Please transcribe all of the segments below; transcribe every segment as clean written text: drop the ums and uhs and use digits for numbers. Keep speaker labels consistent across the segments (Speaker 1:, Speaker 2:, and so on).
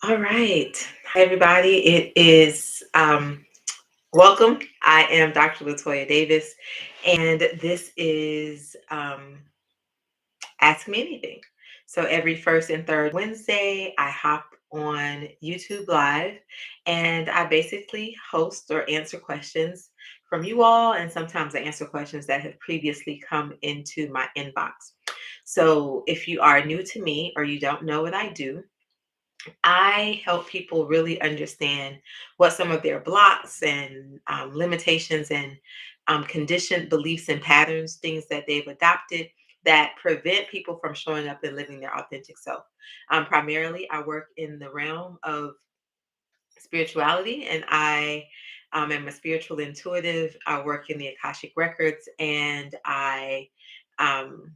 Speaker 1: All right. Hi, everybody. It is welcome. I am Dr. Latoya Davis, and this is Ask Me Anything. So every first and third Wednesday, I hop on YouTube Live and I basically host or answer questions from you all. And sometimes I answer questions that have previously come into my inbox. So if you are new to me or you don't know what I do, I help people really understand what some of their blocks and limitations and conditioned beliefs and patterns, things that they've adopted that prevent people from showing up and living their authentic self. Primarily, I work in the realm of spirituality, and I am a spiritual intuitive. I work in the Akashic Records, and I um,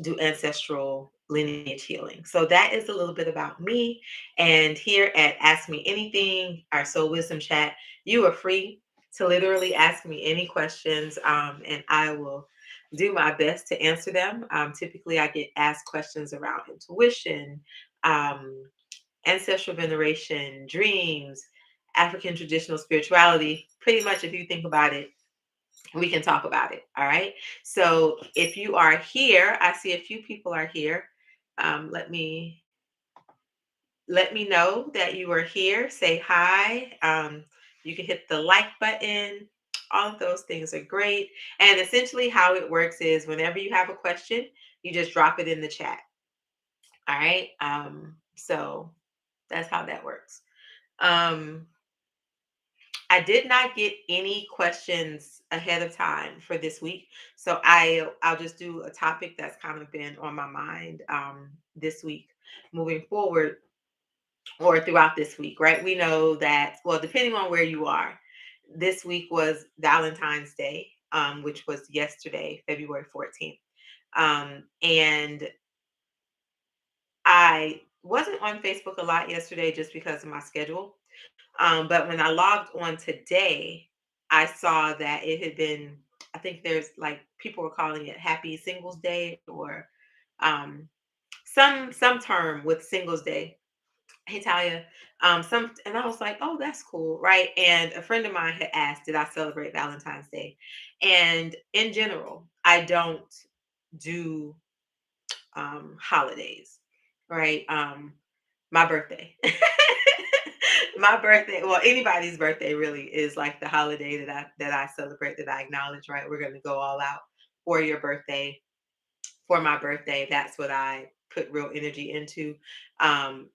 Speaker 1: do ancestral lineage healing. So that is a little bit about me. And here at Ask Me Anything, our Soul Wisdom Chat, you are free to literally ask me any questions, and I will do my best to answer them. Typically, I get asked questions around intuition. Um, Ancestral veneration, dreams, African traditional spirituality. Pretty much, if you think about it, we can talk about it. All right. So if you are here, I see a few people are here. Let me know that you are here. Say hi. You can hit the like button. All of those things are great. And essentially, how it works is whenever you have a question, you just drop it in the chat. All right. So that's how that works. Um, I did not get any questions ahead of time for this week, so I'll just do a topic that's kind of been on my mind this week, moving forward or throughout this week. Right? We know that, well, depending on where you are, this week was Valentine's Day, which was yesterday, February 14th, and I wasn't on Facebook a lot yesterday just because of my schedule. But when I logged on today, I saw that it had been, I think there's like people were calling it Happy Singles Day or um, some term with Singles Day. Hey Talia, and I was like, oh, that's cool, right? And a friend of mine had asked, did I celebrate Valentine's Day? And in general, I don't do holidays, right? My birthday. My birthday, well, anybody's birthday really is like the holiday that I celebrate, that I acknowledge, right? We're gonna go all out for your birthday, for my birthday. That's what I put real energy into. Um,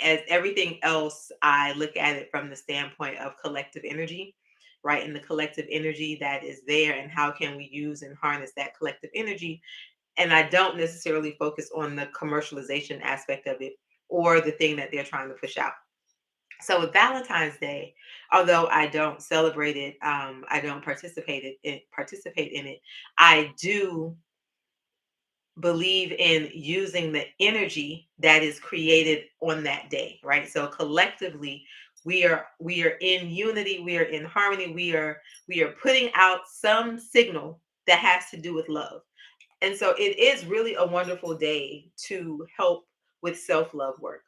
Speaker 1: as everything else, I look at it from the standpoint of collective energy, right? And the collective energy that is there, and how can we use and harness that collective energy, and I don't necessarily focus on the commercialization aspect of it or the thing that they're trying to push out. So with Valentine's Day, although I don't celebrate it, I don't participate in it. I do believe in using the energy that is created on that day, right? So collectively, we are in unity, we are in harmony, we are putting out some signal that has to do with love. And so it is really a wonderful day to help with self love work.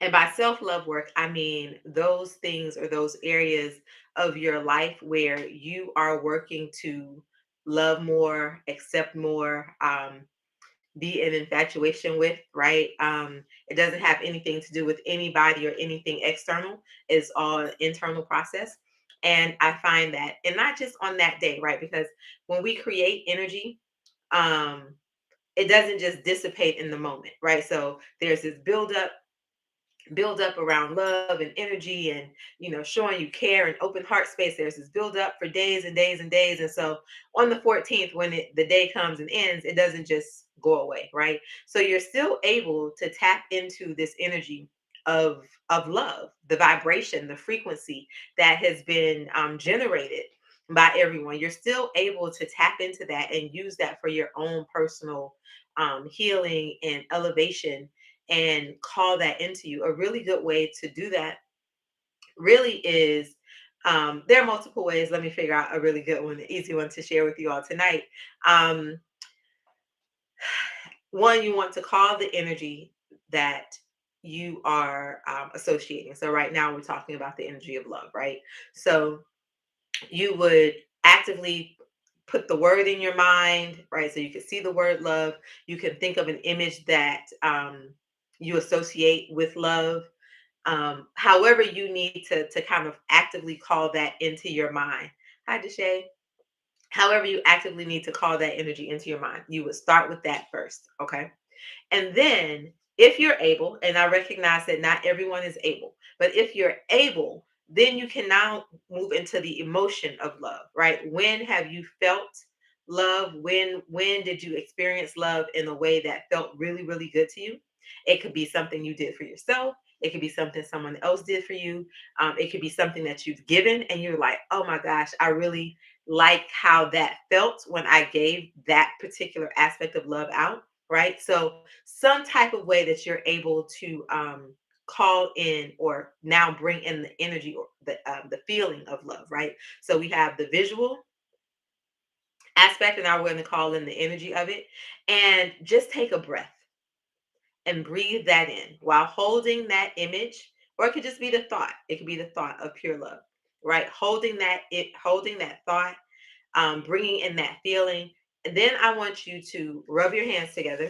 Speaker 1: And by self love work, I mean those things or those areas of your life where you are working to love more, accept more, be in infatuation with, right? It doesn't have anything to do with anybody or anything external, it's all an internal process. And I find that, and not just on that day, right? Because when we create energy, um, it doesn't just dissipate in the moment, right? So there's this build up around love and energy and showing you care and open heart space. There's this build up for days and days and days. And so on the 14th, when the day comes and ends, it doesn't just go away, right? So you're still able to tap into this energy of love, the vibration, the frequency that has been generated by everyone. You're still able to tap into that and use that for your own personal healing and elevation, and call that into you. A really good way to do that really is, there are multiple ways. Let me figure out a really good one, the easy one to share with you all tonight. Um, one, you want to call the energy that you are associating. So right now we're talking about the energy of love, right? So you would actively put the word in your mind, right? So you can see the word love. You can think of an image that you associate with love. However, you need to kind of actively call that into your mind. Hi, Deshay. However, you actively need to call that energy into your mind. You would start with that first, okay? And then, if you're able, and I recognize that not everyone is able, but if you're able, then you can now move into the emotion of love, right? When have you felt love? When did you experience love in a way that felt really, really good to you? It could be something you did for yourself. It could be something someone else did for you. It could be something that you've given, and you're like, oh my gosh, I really like how that felt when I gave that particular aspect of love out, right? So some type of way that you're able to call in or now bring in the energy or the feeling of love, right? So we have the visual aspect, and now we're going to call in the energy of it, and just take a breath and breathe that in while holding that image, or it could just be the thought. It could be the thought of pure love, right? Holding that thought, bringing in that feeling. And then I want you to rub your hands together,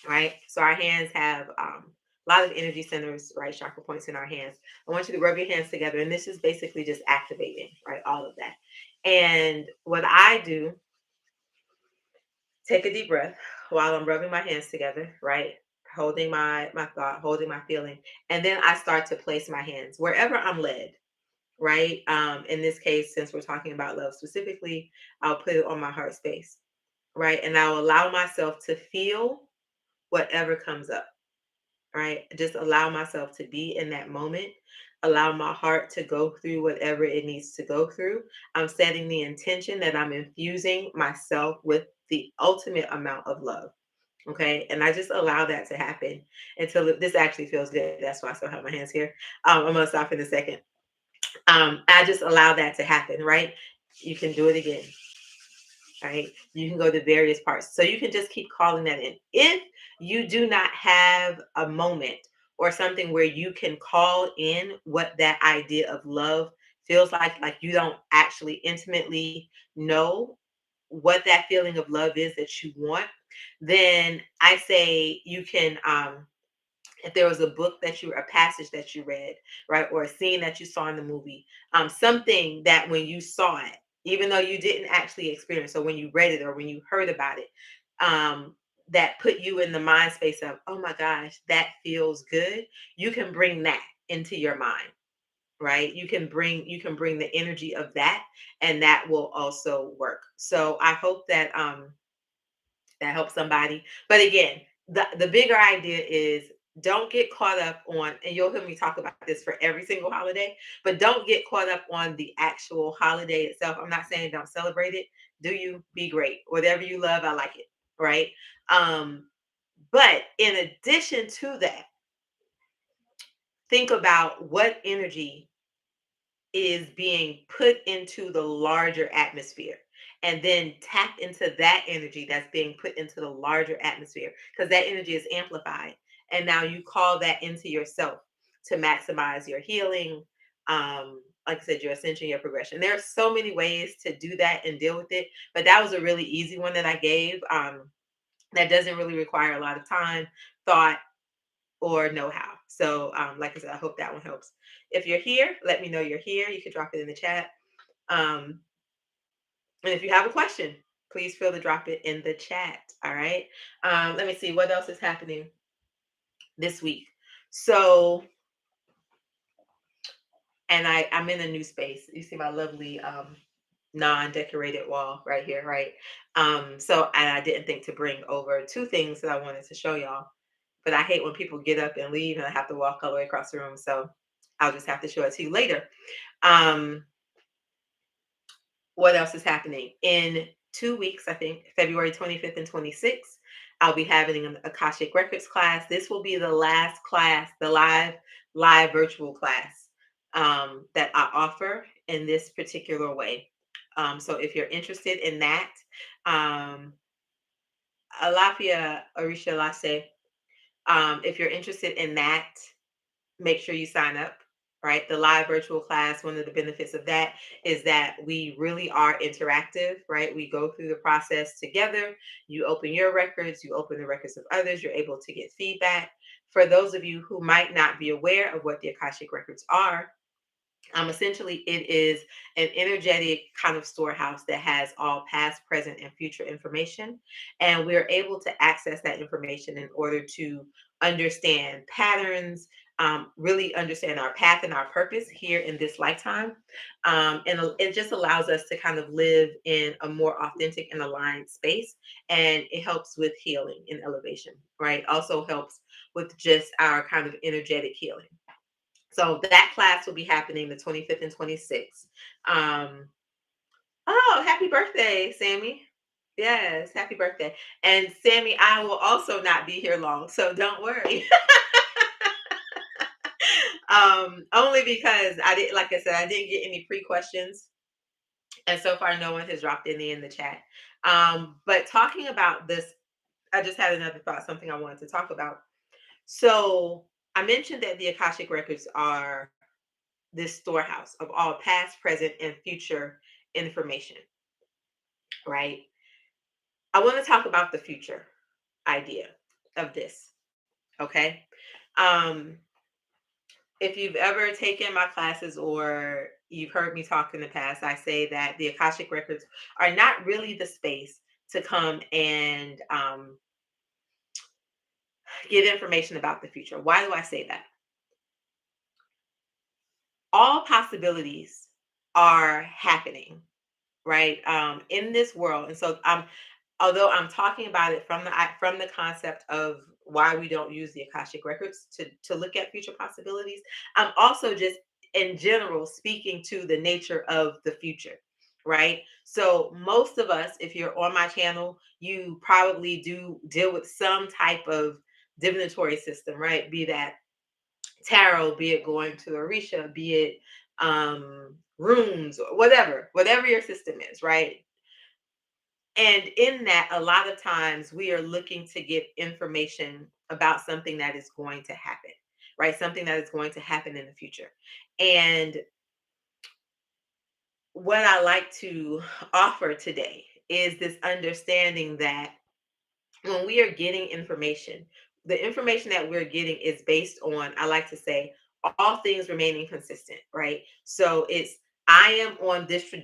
Speaker 1: right? So our hands have a lot of energy centers, right? Chakra points in our hands. I want you to rub your hands together, and this is basically just activating, right? All of that. And what I do, take a deep breath while I'm rubbing my hands together, right? Holding my thought, holding my feeling, and then I start to place my hands wherever I'm led, right? In this case, since we're talking about love specifically, I'll put it on my heart space, right? And I'll allow myself to feel whatever comes up, right? Just allow myself to be in that moment, allow my heart to go through whatever it needs to go through. I'm setting the intention that I'm infusing myself with the ultimate amount of love. Okay. And I just allow that to happen until this actually feels good. That's why I still have my hands here. I'm going to stop in a second. I just allow that to happen, right? You can do it again, right? You can go to various parts. So you can just keep calling that in. If you do not have a moment or something where you can call in what that idea of love feels like you don't actually intimately know what that feeling of love is that you want, then I say you can if there was a book that you a passage that you read, right, or a scene that you saw in the movie, something that when you saw it, even though you didn't actually experience, so when you read it or when you heard about it, that put you in the mind space of, oh my gosh, that feels good. You can bring that into your mind, right? You can bring the energy of that, and that will also work. So I hope that that helps somebody. But again, the bigger idea is don't get caught up on, and you'll hear me talk about this for every single holiday, but don't get caught up on the actual holiday itself. I'm not saying don't celebrate it. Do you be great? Whatever you love, I like it, right? Um, but in addition to that, think about what energy is being put into the larger atmosphere, and then tap into that energy that's being put into the larger atmosphere, because that energy is amplified, and now you call that into yourself to maximize your healing, like I said, your ascension, your progression. There are so many ways to do that and deal with it, but that was a really easy one that I gave, that doesn't really require a lot of time, thought, or know how. So, like I said, I hope that one helps. If you're here, let me know you're here. You can drop it in the chat. Um, and if you have a question, please feel to drop it in the chat. All right. Let me see what else is happening this week. So, and I'm in a new space. You see my lovely non-decorated wall right here, right? So, and I didn't think to bring over two things that I wanted to show y'all, but I hate when people get up and leave and I have to walk all the way across the room. So I'll just have to show it to you later. Um, what else is happening? In 2 weeks, I think, February 25th and 26th, I'll be having an Akashic Records class. This will be the last class, the live virtual class that I offer in this particular way. So if you're interested in that, Alapia Orisha Lase, If you're interested in that, make sure you sign up, right? The live virtual class, one of the benefits of that is that we really are interactive, right? We go through the process together. You open your records, you open the records of others, you're able to get feedback. For those of you who might not be aware of what the Akashic Records are, essentially, it is an energetic kind of storehouse that has all past, present, and future information. And we're able to access that information in order to understand patterns, really understand our path and our purpose here in this lifetime. And it just allows us to kind of live in a more authentic and aligned space. And it helps with healing and elevation, right? Also helps with just our kind of energetic healing. So that class will be happening the 25th and 26th. Um, oh, happy birthday, Sammy. Yes, happy birthday. And Sammy, I will also not be here long, so don't worry. Only because I did, like I said, I didn't get any pre-questions. And so far, no one has dropped any in the chat. But talking about this, I just had another thought, something I wanted to talk about. So I mentioned that the Akashic Records are this storehouse of all past, present, and future information, right? I want to talk about the future idea of this, okay? Um, if you've ever taken my classes or you've heard me talk in the past, I say that the Akashic Records are not really the space to come and give information about the future. Why do I say that? All possibilities are happening, right? In this world. And so although I'm talking about it from the concept of why we don't use the Akashic records to look at future possibilities, I'm also just in general speaking to the nature of the future, right? So most of us, if you're on my channel, you probably do deal with some type of divinatory system, right? Be that tarot, be it going to Orisha, be it runes, or whatever your system is, right? And in that, a lot of times we are looking to get information about something that is going to happen, right? Something that is going to happen in the future. And what I like to offer today is this understanding that when we are getting information, the information that we're getting is based on, I like to say, all things remaining consistent, right? So it's, I am on this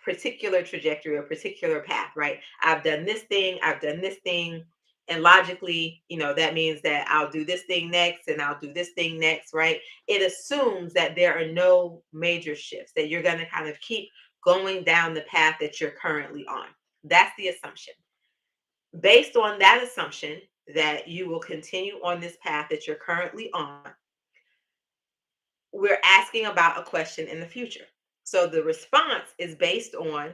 Speaker 1: particular trajectory or particular path, right? I've done this thing, I've done this thing. And logically, that means that I'll do this thing next and I'll do this thing next, right? It assumes that there are no major shifts, that you're going to kind of keep going down the path that you're currently on. That's the assumption. Based on that assumption that you will continue on this path that you're currently on, we're asking about a question in the future. So the response is based on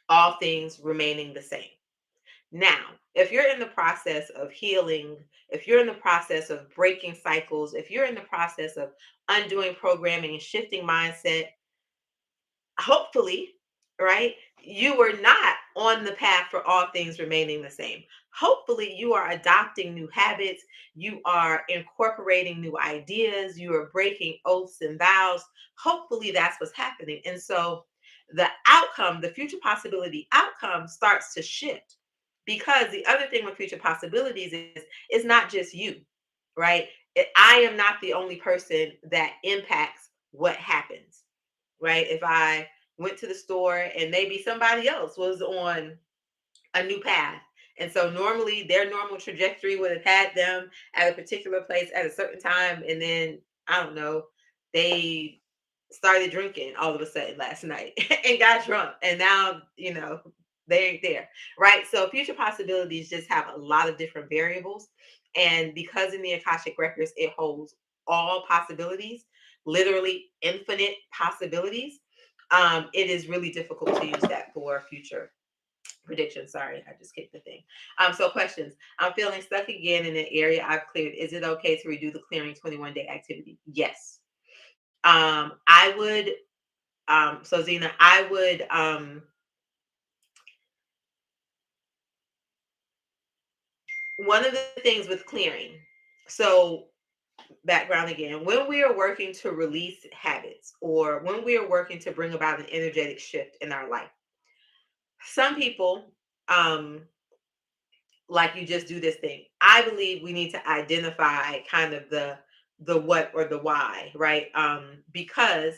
Speaker 1: all things remaining the same. Now, if you're in the process of healing, if you're in the process of breaking cycles, if you're in the process of undoing programming and shifting mindset, hopefully, right, you are not on the path for all things remaining the same. Hopefully, you are adopting new habits, you are incorporating new ideas, you are breaking oaths and vows. Hopefully, that's what's happening. And so, the outcome, the future possibility outcome starts to shift, because the other thing with future possibilities is it's not just you, right? I am not the only person that impacts what happens, right? If I went to the store and maybe somebody else was on a new path. And so normally their normal trajectory would have had them at a particular place at a certain time. And then, I don't know, they started drinking all of a sudden last night and got drunk. And now, they ain't there. Right. So future possibilities just have a lot of different variables. And because in the Akashic Records, it holds all possibilities, literally infinite possibilities. It is really difficult to use that for future prediction. Sorry, I just kicked the thing. So questions. I'm feeling stuck again in an area I've cleared. Is it okay to redo the clearing 21-day activity? Yes. I would, so Zena, I would, one of the things with clearing So background again, when we are working to release habits or when we are working to bring about an energetic shift in our life, some people like you just do this thing. I believe we need to identify kind of the what or the why, right? Because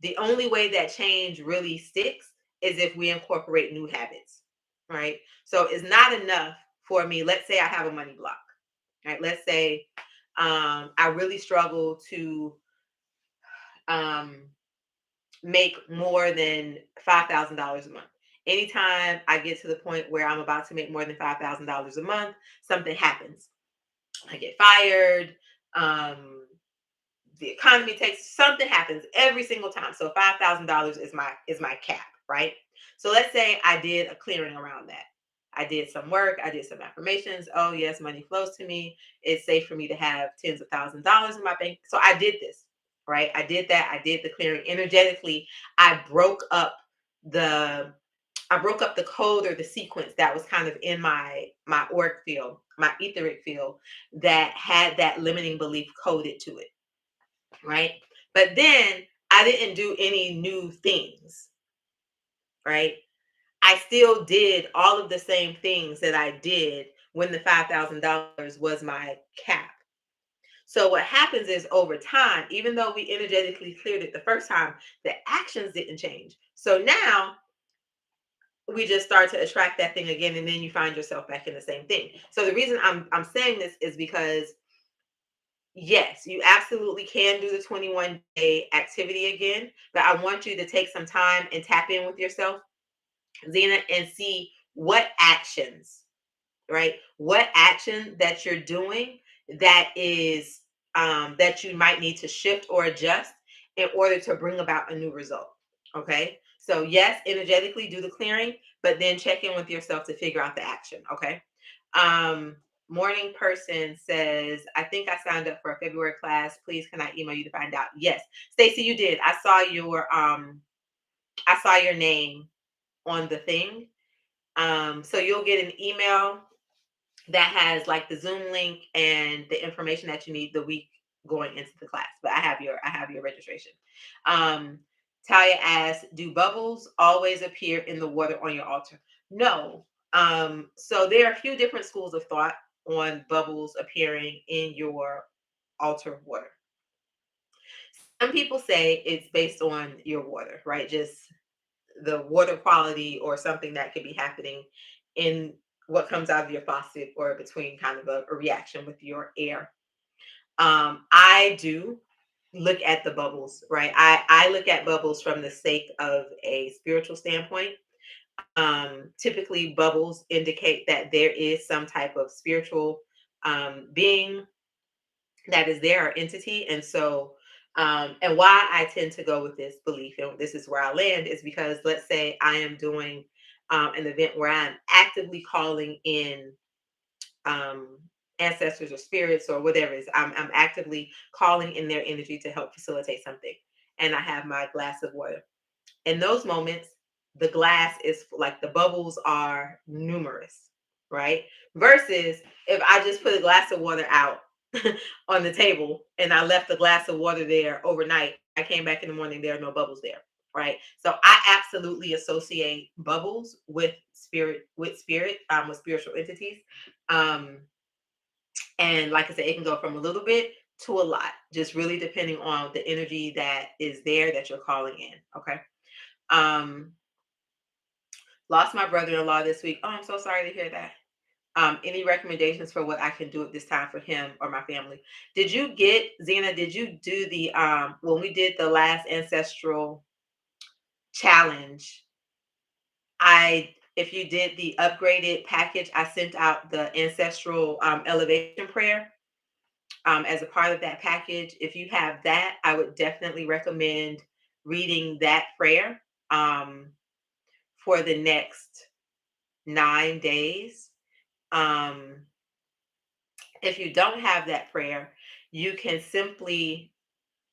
Speaker 1: the only way that change really sticks is if we incorporate new habits, right? So it's not enough for me. Let's say I have a money block, right? Let's say I really struggle to um, make more than $5,000 a month. Anytime I get to the point where I'm about to make more than $5,000 a month, something happens. I get fired. Um, the economy takes something happens every single time. So $5,000 is my cap, right? So let's say I did a clearing around that. I did some work. I did some affirmations. Oh yes, money flows to me. It's safe for me to have tens of thousands of dollars in my bank. So I did this, right? I did that. I did the clearing energetically. I broke up the I broke up the code or the sequence that was kind of in my auric field, my etheric field that had that limiting belief coded to it, right? But then I didn't do any new things, right? I still did all of the same things that I did when the $5,000 was my cap. So what happens is over time, even though we energetically cleared it the first time, the actions didn't change. So now we just start to attract that thing again, and then you find yourself back in the same thing. So the reason I'm saying this is because yes, you absolutely can do the 21-day activity again, but I want you to take some time and tap in with yourself, Zena, and see what actions, right? What action that you're doing that is that you might need to shift or adjust in order to bring about a new result. Okay. So yes, energetically do the clearing, but then check in with yourself to figure out the action. Okay. Um, Morning person says, I think I signed up for a February class. Please can I email you to find out? Yes. Stacy, you did. I saw your name on the thing. So you'll get an email that has like the Zoom link and the information that you need the week going into the class. But I have your registration. Um, Talia asks, do bubbles always appear in the water on your altar? No. So there are a few different schools of thought on bubbles appearing in your altar water. Some people say it's based on your water, right? Just the water quality or something that could be happening in what comes out of your faucet or between kind of a reaction with your air. I do look at the bubbles, right? I look at bubbles from the sake of a spiritual standpoint. Typically, bubbles indicate that there is some type of spiritual being that is there or entity. And so, and why I tend to go with this belief, and this is where I land, is because let's say I am doing an event where I'm actively calling in um, ancestors or spirits or whatever it is. I'm actively calling in their energy to help facilitate something. And I have my glass of water. In those moments, the glass is like the bubbles are numerous, right? Versus if I just put a glass of water out on the table and I left the glass of water there overnight, I came back in the morning, there are no bubbles there, right? So I absolutely associate bubbles with spiritual entities. Um, and like I said, it can go from a little bit to a lot, just really depending on the energy that is there that you're calling in. Okay. Um, Lost my brother-in-law this week. Oh, I'm so sorry to hear that. Any recommendations for what I can do at this time for him or my family? Did you get Zena? Did you do the when we did the last ancestral challenge? If you did the upgraded package, I sent out the ancestral elevation prayer as a part of that package. If you have that, I would definitely recommend reading that prayer for the next 9 days. Um, if you don't have that prayer, you can simply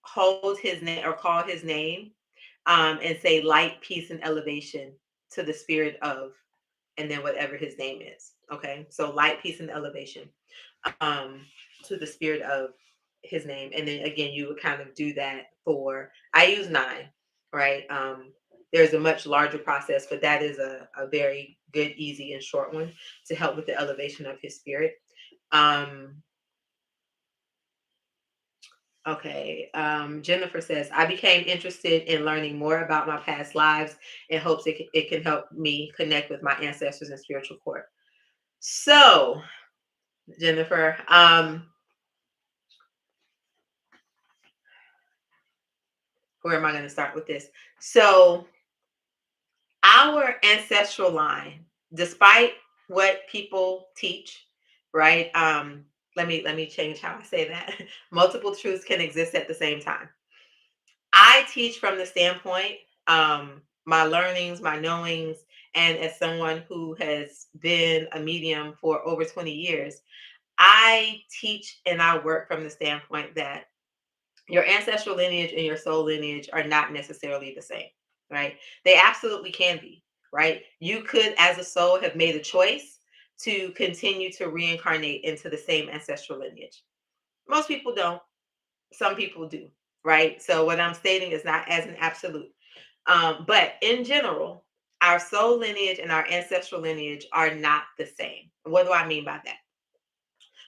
Speaker 1: hold his name or call his name and say light, peace, and elevation to the spirit of, and then whatever his name is. Okay. So light, peace, and elevation. um, to the spirit of his name. And then again, you would kind of do that for, I use nine, right? There's a much larger process, but that is a very good, easy, and short one to help with the elevation of his spirit. Um, okay. Jennifer says, I became interested in learning more about my past lives in hopes it can help me connect with my ancestors and spiritual core. So, Jennifer, where am I going to start with this? So, our ancestral line, despite what people teach, right? Let me change how I say that. Multiple truths can exist at the same time. I teach from the standpoint, my learnings, my knowings, and as someone who has been a medium for over 20 years, I teach and I work from the standpoint that your ancestral lineage and your soul lineage are not necessarily the same, right? They absolutely can be, right? You could, as a soul, have made a choice to continue to reincarnate into the same ancestral lineage. Most people don't, some people do, right? So, what I'm stating is not as an absolute. But in general, our soul lineage and our ancestral lineage are not the same. What do I mean by that?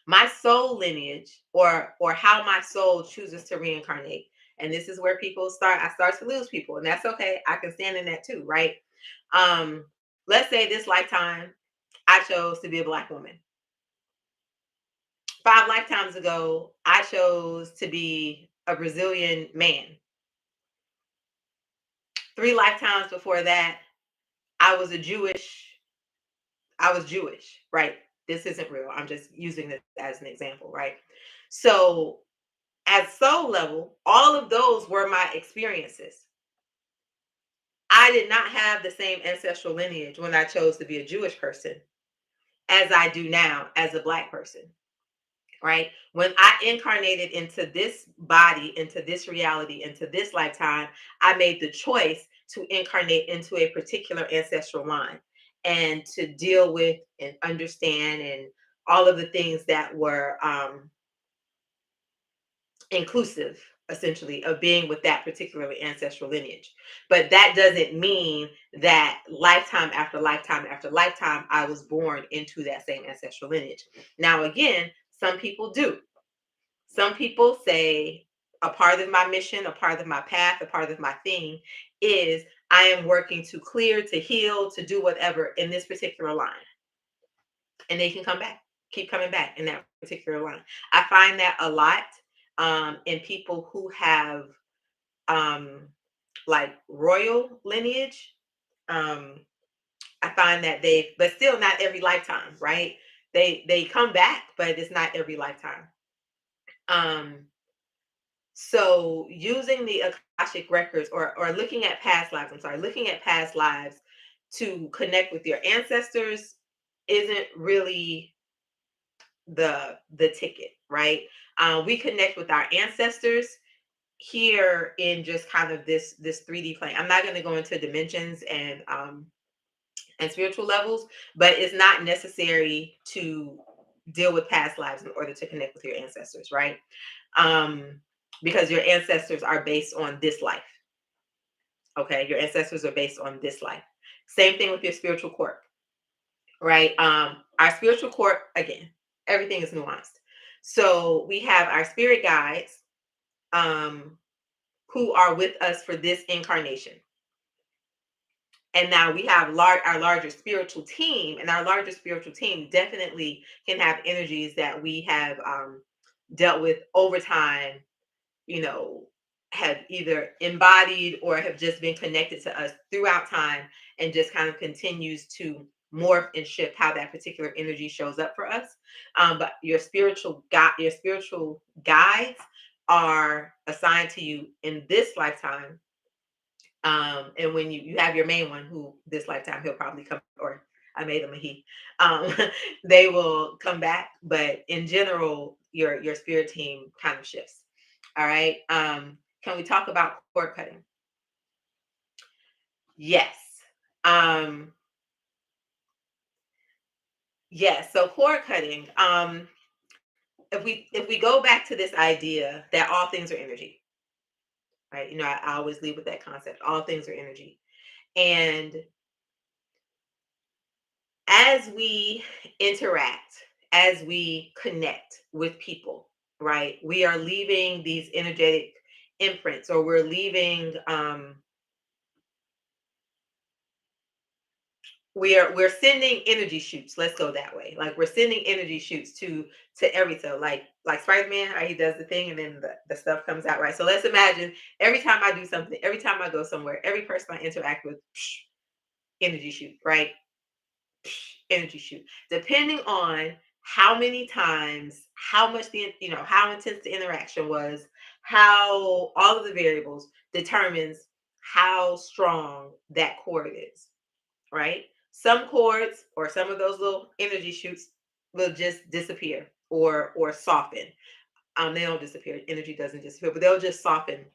Speaker 1: My soul lineage, or how my soul chooses to reincarnate, and this is where people start, I start to lose people, and that's okay. I can stand in that too, right? um let's say this lifetime I chose to be a Black woman. 5 lifetimes ago I chose to be a Brazilian man. 3 lifetimes before that i was a jewish I was Jewish, right? This isn't real, I'm just using this as an example, right? So at soul level, all of those were my experiences. I did not have the same ancestral lineage when I chose to be a Jewish person as I do now as a Black person, right? When I incarnated into this body, into this reality, into this lifetime, I made the choice to incarnate into a particular ancestral line and to deal with and understand and all of the things that were inclusive, essentially, of being with that particular ancestral lineage. But that doesn't mean that lifetime after lifetime after lifetime I was born into that same ancestral lineage. Now again, some people do. Some people say a part of my mission, a part of my path, a part of my thing is I am working to clear, to heal, to do whatever in this particular line. And they can come back, keep coming back in that particular line. I find that a lot in people who have um, like royal lineage. Um, I find that but still not every lifetime, right? They come back, but it's not every lifetime. Um, so using the Akashic records, or looking at past lives, I'm sorry, looking at past lives to connect with your ancestors isn't really the ticket, right? We connect with our ancestors here in just kind of this 3D plane. I'm not going to go into dimensions and spiritual levels, but it's not necessary to deal with past lives in order to connect with your ancestors, right? Um, because your ancestors are based on this life. Okay, your ancestors are based on this life. Same thing with your spiritual core, right? Our spiritual core, again, everything is nuanced. So we have our spirit guides, um, who are with us for this incarnation. And now we have our larger spiritual team, and our larger spiritual team definitely can have energies that we have dealt with over time, you know, have either embodied or have just been connected to us throughout time, and just kind of continues to morph and shift how that particular energy shows up for us. But your spiritual guides are assigned to you in this lifetime. And when you have your main one, who this lifetime he'll probably come, or I made him a he, um, they will come back. But in general, your spirit team kind of shifts. All right. Can we talk about cord cutting? Yes. Um, yes. So cord cutting. if we go back to this idea that all things are energy, right? I always leave with that concept. All things are energy. And as we interact, as we connect with people, right? We are leaving these energetic imprints, or we're leaving we're sending energy shoots. Let's go that way. Like we're sending energy shoots to everything. Like Spider-Man, how he does the thing and then the stuff comes out, right? So let's imagine every time I do something, every time I go somewhere, every person I interact with, energy shoot, right? Energy shoot. Depending on how many times, how much how intense the interaction was, how all of the variables determines how strong that cord is, right? Some cords or some of those little energy shoots will just disappear or soften. They don't disappear. Energy doesn't disappear, but they'll just soften,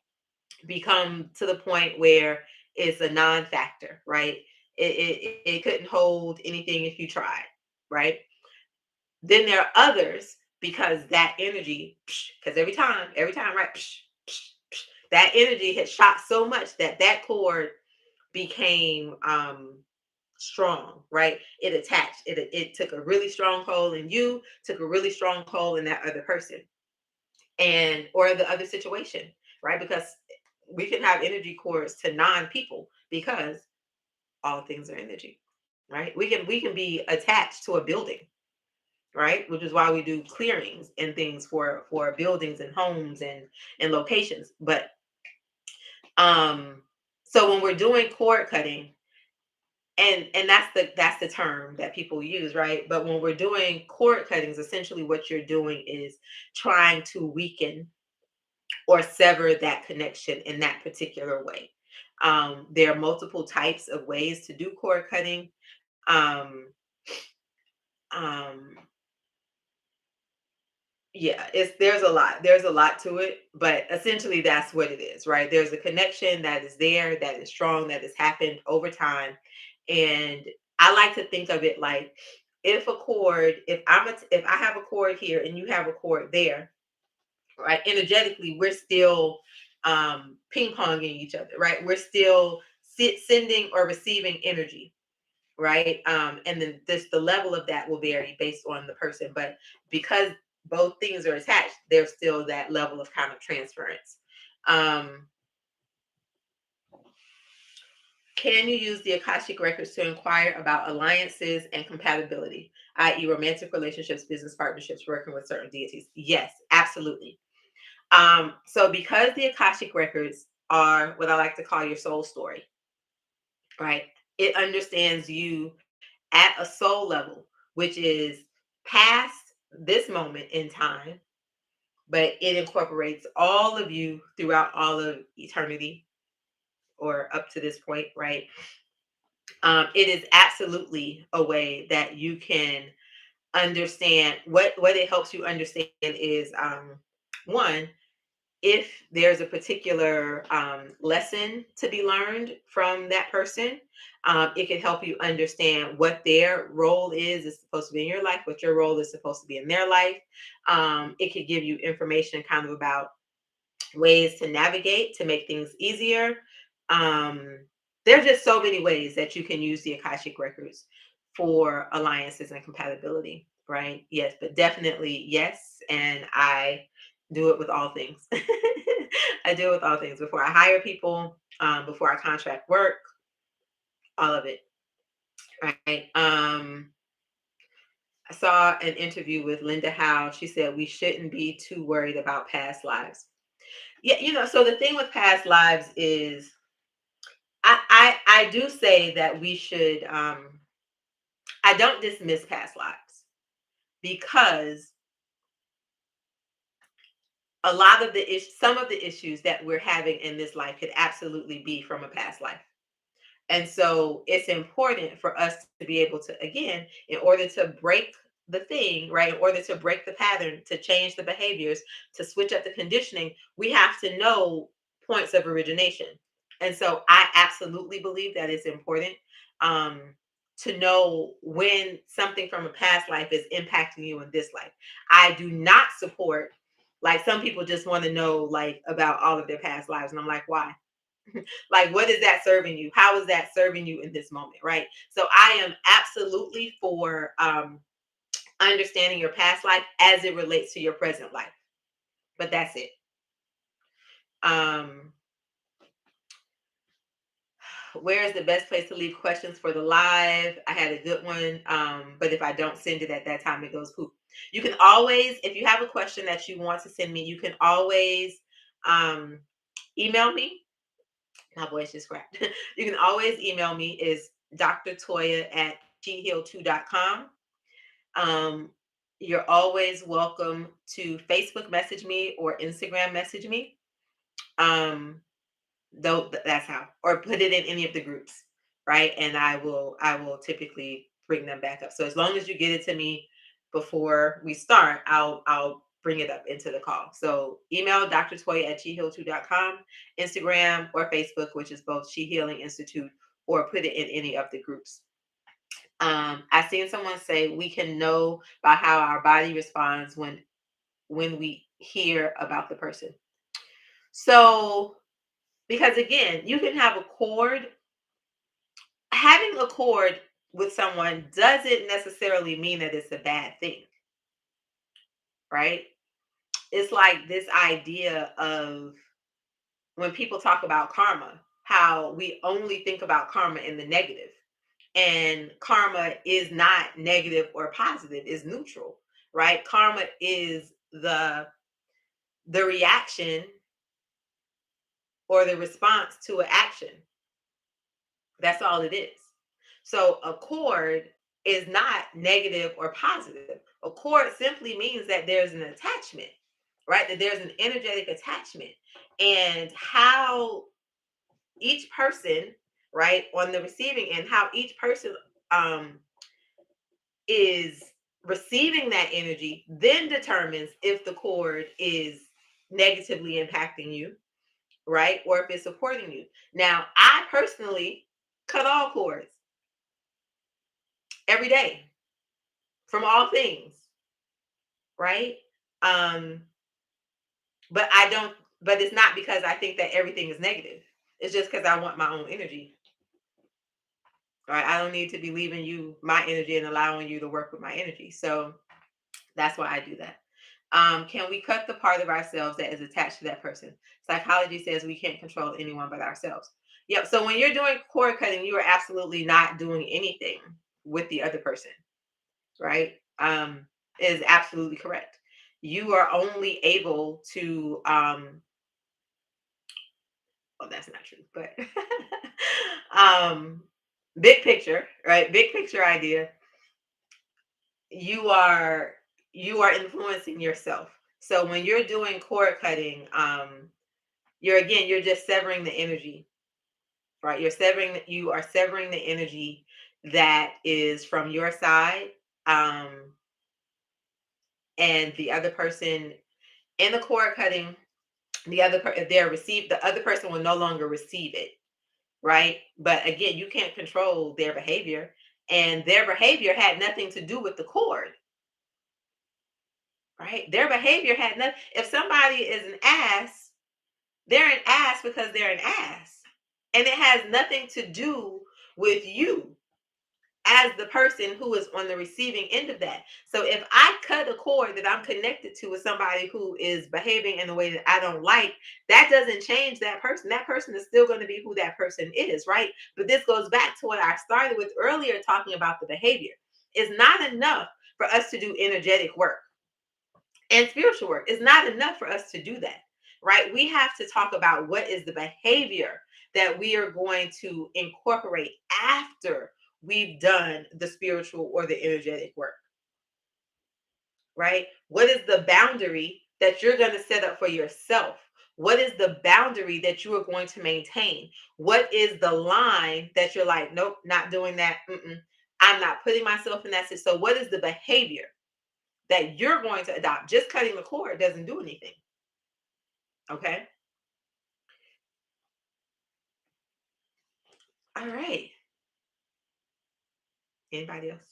Speaker 1: become to the point where it's a non-factor, right? It couldn't hold anything if you tried, right? Then there are others because that energy, because every time, right? That energy had shot so much that that cord became strong, right? It attached. It took a really strong hold in you, took a really strong hold in that other person, and or the other situation, right? Because we can have energy cords to non-people because all things are energy, right? We can be attached to a building, right? Which is why we do clearings and things for buildings and homes and locations. But um so when we're doing cord cutting, and that's the term that people use, right? But when we're doing cord cuttings, essentially what you're doing is trying to weaken or sever that connection in that particular way. There are multiple types of ways to do cord cutting. um um yeah, there's a lot to it, but essentially that's what it is, right? There's a connection that is there, that is strong, that has happened over time. And I like to think of it like, if I have a cord here and you have a cord there, right? Energetically we're still ping ponging each other, right? We're still sending or receiving energy, right? And then the level of that will vary based on the person, but because both things are attached, there's still that level of kind of transference. Um, can you use the Akashic Records to inquire about alliances and compatibility, i.e., romantic relationships, business partnerships, working with certain deities? Yes, absolutely. So because the Akashic Records are what I like to call your soul story, right? It understands you at a soul level, which is past this moment in time, but it incorporates all of you throughout all of eternity or up to this point, right? It is absolutely a way that you can understand what it helps you understand is one, if there's a particular lesson to be learned from that person, it can help you understand what their role is supposed to be in your life, what your role is supposed to be in their life. It could give you information kind of about ways to navigate to make things easier. Um, there's just so many ways that you can use the Akashic Records for alliances and compatibility, right? Yes, but definitely yes. And I do it with all things. I do it with all things before I hire people, before I contract work, all of it, right? I saw an interview with Linda Howe. She said we shouldn't be too worried about past lives. Yeah, so the thing with past lives is I do say that we should I don't dismiss past lives because a lot of some of the issues that we're having in this life could absolutely be from a past life. And so it's important for us to be able to, again, in order to break the thing, right? In order to break the pattern, to change the behaviors, to switch up the conditioning, we have to know points of origination. And so I absolutely believe that it's important um, to know when something from a past life is impacting you in this life. I do not support, like, some people just want to know, like, about all of their past lives. And I'm like, why? Like, what is that serving you? How is that serving you in this moment? Right. So I am absolutely for understanding your past life as it relates to your present life. But that's it. Um, where is the best place to leave questions for the live? I had a good one, but if I don't send it at that time, it goes poop. You can always, if you have a question that you want to send me, you can always um, email me. My voice just cracked. You can always email me, is Dr. Toya at sheheal2.com. Um, you're always welcome to Facebook message me or Instagram message me. Um, though that's how, or put it in any of the groups, right? And I will typically bring them back up. So as long as you get it to me before we start, I'll bring it up into the call. So email Dr. Toya at sheheal2.com, Instagram or Facebook, which is both She Healing Institute, or put it in any of the groups. I seen someone say we can know by how our body responds when we hear about the person. So, because again, you can have a cord. Having a cord with someone doesn't necessarily mean that it's a bad thing, right? It's like this idea of when people talk about karma, how we only think about karma in the negative. And karma is not negative or positive, it's neutral, right? Karma is the reaction or the response to an action. That's all it is. So a cord is not negative or positive. A cord simply means that there's an attachment, right? That there's an energetic attachment. And how each person, right, on the receiving end, how each person um is receiving that energy then determines if the cord is negatively impacting you, right? Or if it's supporting you. Now, I personally cut all cords every day from all things, right? Um, but I don't, but it's not because I think that everything is negative. It's just because I want my own energy, right? I don't need to be leaving you my energy and allowing you to work with my energy. So that's why I do that. Can we cut the part of ourselves that is attached to that person? Psychology says we can't control anyone but ourselves. Yep. So when you're doing cord cutting, you are absolutely not doing anything with the other person, right? Is absolutely correct. You are only able to well, that's not true, but um big picture, right? Big picture idea, you are you are influencing yourself. So when you're doing cord cutting, you're just severing the energy, right? You are severing the energy that is from your side, um and the other person in the cord cutting, if they're received, the other person will no longer receive it, right? But again, you can't control their behavior, and their behavior had nothing to do with the cord, right? Their behavior had nothing. If somebody is an ass, they're an ass because they're an ass, and it has nothing to do with you as the person who is on the receiving end of that. So if I cut a cord that I'm connected to with somebody who is behaving in a way that I don't like, that doesn't change that person. That person is still going to be who that person is, right? But this goes back to what I started with earlier, talking about the behavior. It's not enough for us to do energetic work and spiritual work. It's not enough for us to do that, right? We have to talk about what is the behavior that we are going to incorporate after we've done the spiritual or the energetic work, right? What is the boundary that you're going to set up for yourself? What is the boundary that you are going to maintain? What is the line that you're like, nope, not doing that. I'm not putting myself in that situation. So, what is the behavior that you're going to adopt? Just cutting the cord doesn't do anything. Okay. All right. Anybody else?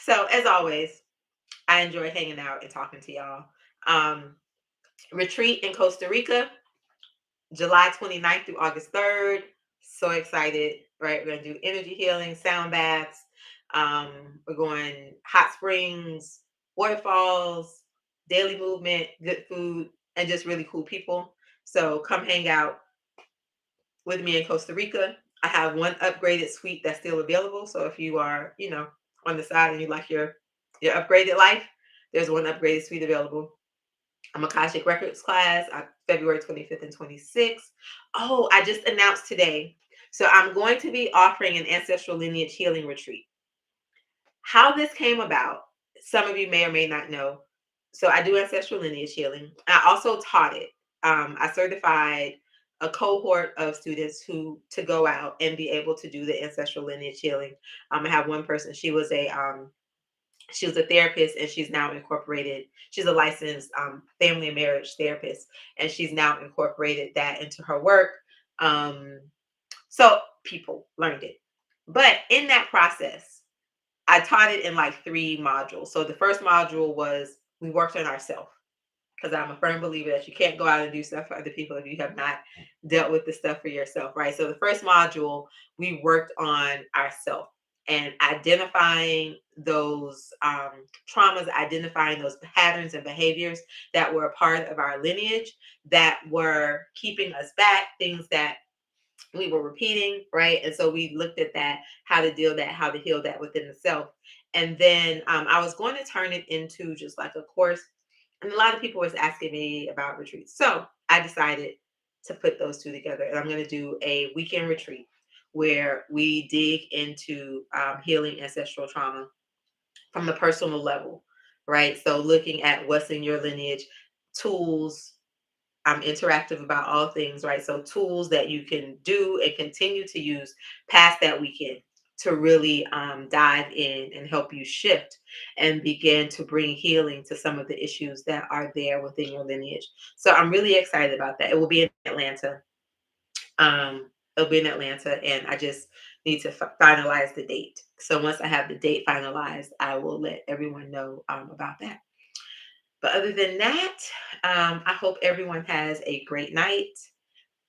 Speaker 1: So as always, I enjoy hanging out and talking to y'all. Um, Retreat in Costa Rica, July 29th through August 3rd. So excited, right? We're going to do energy healing, sound baths. We're going hot springs, waterfalls, daily movement, good food, and just really cool people. So come hang out with me in Costa Rica. I have one upgraded suite that's still available. So if you are, on the side and you like your upgraded life, there's one upgraded suite available. I'm Akashic Records class, February 25th and 26th. Oh, I just announced today. So I'm going to be offering an ancestral lineage healing retreat. How this came about, some of you may or may not know. So I do ancestral lineage healing. I also taught it. I certified a cohort of students who to go out and be able to do the ancestral lineage healing. I have one person. She was a therapist and she's now incorporated. She's a licensed family and marriage therapist, and she's now incorporated that into her work. Um, so people learned it. But in that process, I taught it in like 3 modules. So the first module was we worked on ourselves because I'm a firm believer that you can't go out and do stuff for other people if you have not dealt with the stuff for yourself, right? So the first module, we worked on ourselves and identifying those traumas, identifying those patterns and behaviors that were a part of our lineage that were keeping us back, things that we were repeating, right? And so we looked at that, how to deal that, how to heal that within the self. And then I was going to turn it into just like a course. And a lot of people was asking me about retreats. So I decided to put those two together. And I'm going to do a weekend retreat where we dig into healing ancestral trauma from the personal level, right? So looking at what's in your lineage, tools, I'm interactive about all things, right? So tools that you can do and continue to use past that weekend to really dive in and help you shift and begin to bring healing to some of the issues that are there within your lineage. So I'm really excited about that. It will be in Atlanta. It'll be in Atlanta, and I just need to finalize the date. So once I have the date finalized, I will let everyone know about that. But other than that, I hope everyone has a great night.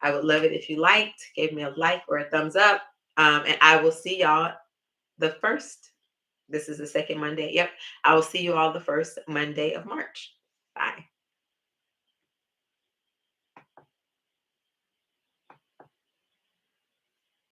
Speaker 1: I would love it if you liked, gave me a like or a thumbs up. And I will see y'all the first. This is the second Monday. Yep. I will see you all the first Monday of March. Bye.